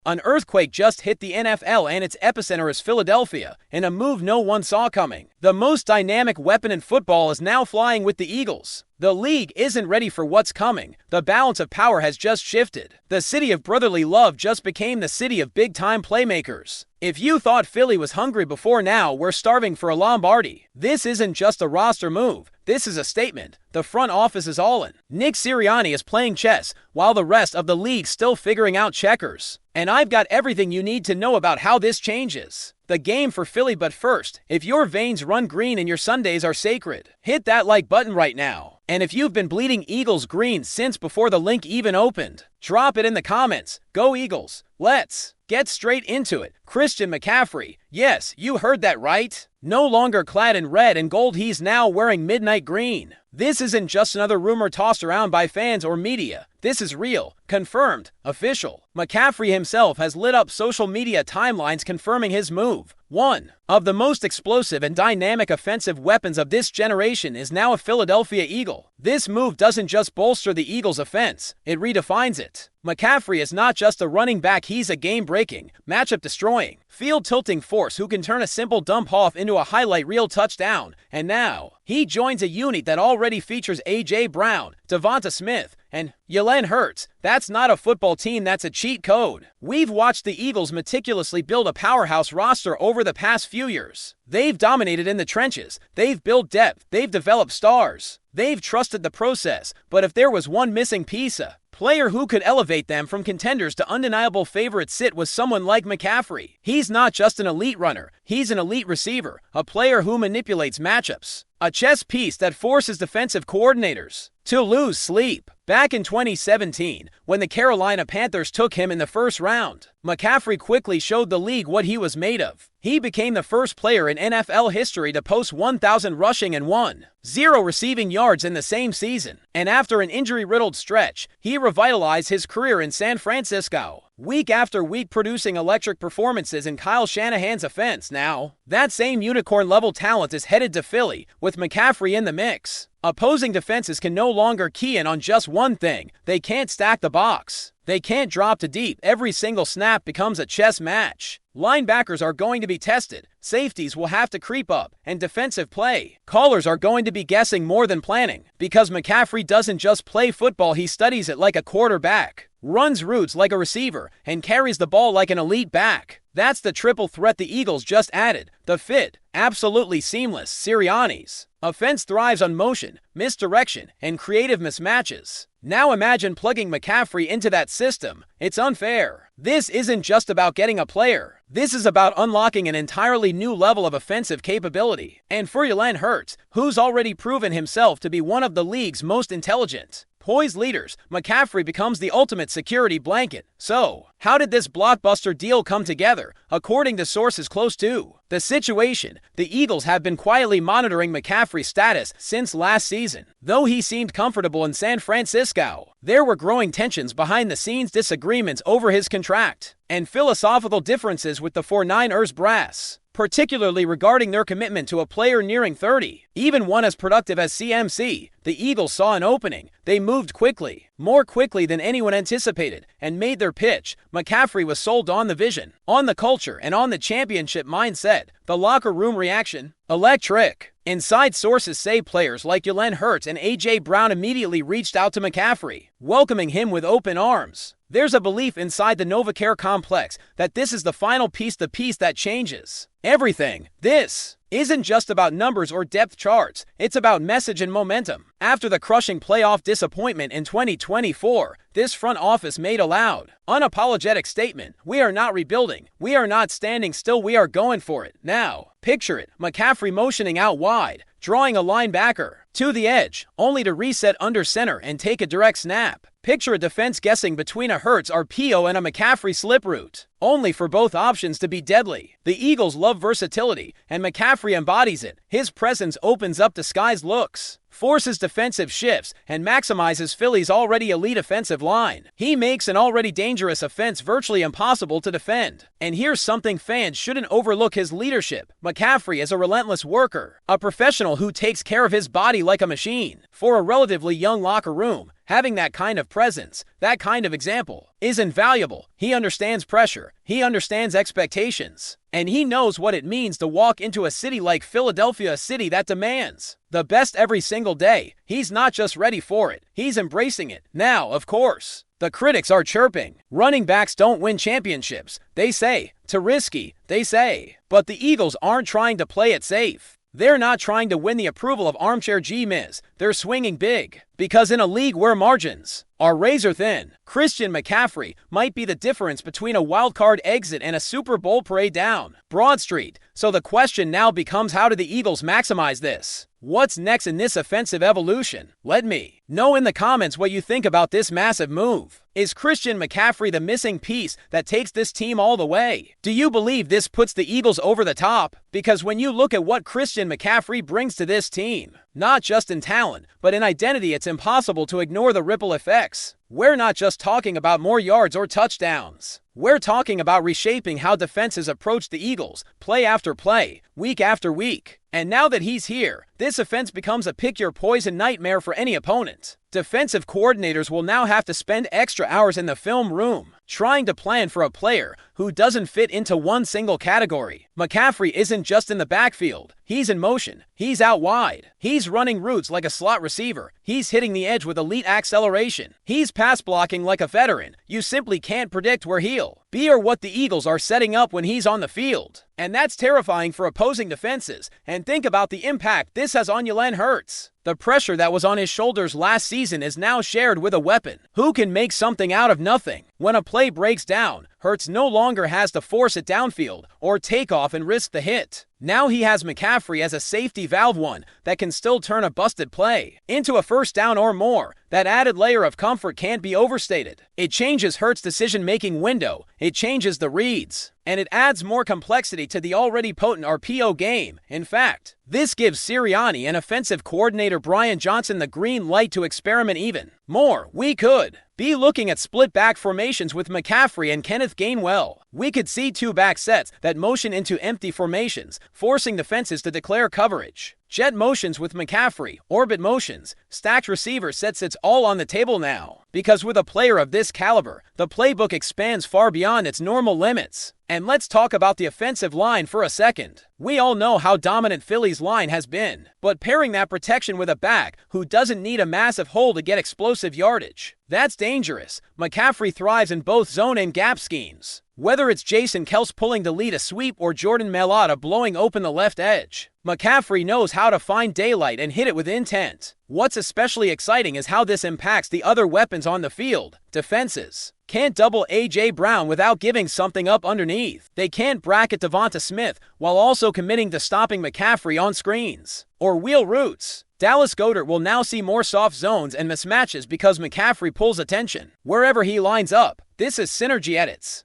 An earthquake just hit the NFL and its epicenter is Philadelphia, in a move no one saw coming. The most dynamic weapon in football is now flying with the Eagles. The league isn't ready for what's coming. The balance of power has just shifted. The city of brotherly love just became the city of big-time playmakers. If you thought Philly was hungry before now, we're starving for a Lombardi. This isn't just a roster move. This is a statement. The front office is all in. Nick Sirianni is playing chess, while the rest of the league's still figuring out checkers. And I've got everything you need to know about how this changes the game for Philly. But first, if your veins run green and your Sundays are sacred, hit that like button right now. And if you've been bleeding Eagles green since before the link even opened, drop it in the comments. Go Eagles. Let's get straight into it. Christian McCaffrey. Yes, you heard that right. No longer clad in red and gold, he's now wearing midnight green. This isn't just another rumor tossed around by fans or media. This is real, confirmed, official. McCaffrey himself has lit up social media timelines confirming his move. One of the most explosive and dynamic offensive weapons of this generation is now a Philadelphia Eagle. This move doesn't just bolster the Eagles' offense, it redefines it. McCaffrey is not just a running back, he's a game-breaking, matchup-destroying, field-tilting force who can turn a simple dump off into a highlight reel touchdown. And now, he joins a unit that already features A.J. Brown, DeVonta Smith, and Jalen Hurts. That's not a football team, that's a cheat code. We've watched the Eagles meticulously build a powerhouse roster over the past few years. They've dominated in the trenches. They've built depth. They've developed stars. They've trusted the process. But if there was one missing piece, a player who could elevate them from contenders to undeniable favorites, it was someone like McCaffrey. He's not just an elite runner. He's an elite receiver, a player who manipulates matchups, a chess piece that forces defensive coordinators to lose sleep. Back in 2017, when the Carolina Panthers took him in the first round, McCaffrey quickly showed the league what he was made of. He became the first player in NFL history to post 1,000 rushing and 1,000 receiving yards in the same season. And after an injury-riddled stretch, he revitalized his career in San Francisco, week after week producing electric performances in Kyle Shanahan's offense. Now, that same unicorn-level talent is headed to Philly, with McCaffrey in the mix. Opposing defenses can no longer key in on just one thing. They can't stack the box. They can't drop to deep. Every single snap becomes a chess match. Linebackers are going to be tested. Safeties will have to creep up. And defensive play callers are going to be guessing more than planning. Because McCaffrey doesn't just play football, he studies it like a quarterback, runs routes like a receiver, and carries the ball like an elite back. That's the triple threat the Eagles just added. The fit, absolutely seamless. Sirianni's offense thrives on motion, misdirection, and creative mismatches. Now imagine plugging McCaffrey into that system. It's unfair. This isn't just about getting a player. This is about unlocking an entirely new level of offensive capability. And for Jalen Hurts, who's already proven himself to be one of the league's most intelligent, poised leaders, McCaffrey becomes the ultimate security blanket. So, how did this blockbuster deal come together? According to sources close to the situation, the Eagles have been quietly monitoring McCaffrey's status since last season. Though he seemed comfortable in San Francisco, there were growing tensions behind the scenes, disagreements over his contract, and philosophical differences with the 49ers brass, particularly regarding their commitment to a player nearing 30. Even one as productive as CMC, the Eagles saw an opening. They moved quickly, more quickly than anyone anticipated, and made their pitch. McCaffrey was sold on the vision, on the culture, and on the championship mindset. The locker room reaction? Electric. Inside sources say players like Jalen Hurts and A.J. Brown immediately reached out to McCaffrey, welcoming him with open arms. There's a belief inside the NovaCare complex that this is the final piece, the piece that changes everything. This isn't just about numbers or depth charts. It's about message and momentum. After the crushing playoff disappointment in 2024, this front office made a loud, unapologetic statement. We are not rebuilding. We are not standing still. We are going for it. Now, picture it. McCaffrey motioning out wide, drawing a linebacker to the edge, only to reset under center and take a direct snap. Picture a defense guessing between a Hurts RPO and a McCaffrey slip route, only for both options to be deadly. The Eagles love versatility, and McCaffrey embodies it. His presence opens up disguised looks, forces defensive shifts, and maximizes Philly's already elite offensive line. He makes an already dangerous offense virtually impossible to defend. And here's something fans shouldn't overlook: his leadership. McCaffrey is a relentless worker, a professional who takes care of his body like a machine. For a relatively young locker room, having that kind of presence That kind of example is invaluable. He understands pressure, he understands expectations, and he knows what it means to walk into a city like Philadelphia, a city that demands the best every single day. He's not just ready for it, he's embracing it. Now, of course, the critics are chirping. Running backs don't win championships, they say. Too risky, they say. But the Eagles aren't trying to play it safe. They're not trying to win the approval of armchair G-Miz. They're swinging big. Because in a league where margins are razor thin, Christian McCaffrey might be the difference between a wildcard exit and a Super Bowl parade down Broad Street. So the question now becomes, how do the Eagles maximize this? What's next in this offensive evolution? Let me know in the comments what you think about this massive move. Is Christian McCaffrey the missing piece that takes this team all the way? Do you believe this puts the Eagles over the top? Because when you look at what Christian McCaffrey brings to this team, not just in talent, but in identity, it's impossible to ignore the ripple effects. We're not just talking about more yards or touchdowns. We're talking about reshaping how defenses approach the Eagles, play after play, week after week. And now that he's here, this offense becomes a pick-your-poison nightmare for any opponent. Defensive coordinators will now have to spend extra hours in the film room trying to plan for a player who doesn't fit into one single category. McCaffrey isn't just in the backfield. He's in motion. He's out wide. He's running routes like a slot receiver. He's hitting the edge with elite acceleration. He's pass blocking like a veteran. You simply can't predict where he'll be or what the Eagles are setting up when he's on the field. And that's terrifying for opposing defenses. And think about the impact this has on Jalen Hurts. The pressure that was on his shoulders last season is now shared with a weapon who can make something out of nothing. When a play breaks down, Hurts no longer has to force it downfield or take off and risk the hit. Now he has McCaffrey as a safety valve, one that can still turn a busted play into a first down or more. That added layer of comfort can't be overstated. It changes Hurts' decision-making window, it changes the reads, and it adds more complexity to the already potent RPO game. In fact, this gives Sirianni and offensive coordinator Brian Johnson the green light to experiment even more. We could be looking at split-back formations with McCaffrey and Kenneth Gainwell. We could see two-back sets that motion into empty formations, forcing defenses to declare coverage. Jet motions with McCaffrey, orbit motions, stacked receiver sets, it's all on the table now. Because with a player of this caliber, the playbook expands far beyond its normal limits. And let's talk about the offensive line for a second. We all know how dominant Philly's line has been, but pairing that protection with a back who doesn't need a massive hole to get explosive yardage, that's dangerous. McCaffrey thrives in both zone and gap schemes. Whether it's Jason Kelce pulling to lead a sweep or Jordan Mailata blowing open the left edge, McCaffrey knows how to find daylight and hit it with intent. What's especially exciting is how this impacts the other weapons on the field. Defenses can't double A.J. Brown without giving something up underneath. They can't bracket DeVonta Smith while also committing to stopping McCaffrey on screens or wheel routes. Dallas Goedert will now see more soft zones and mismatches because McCaffrey pulls attention wherever he lines up. This is synergy at its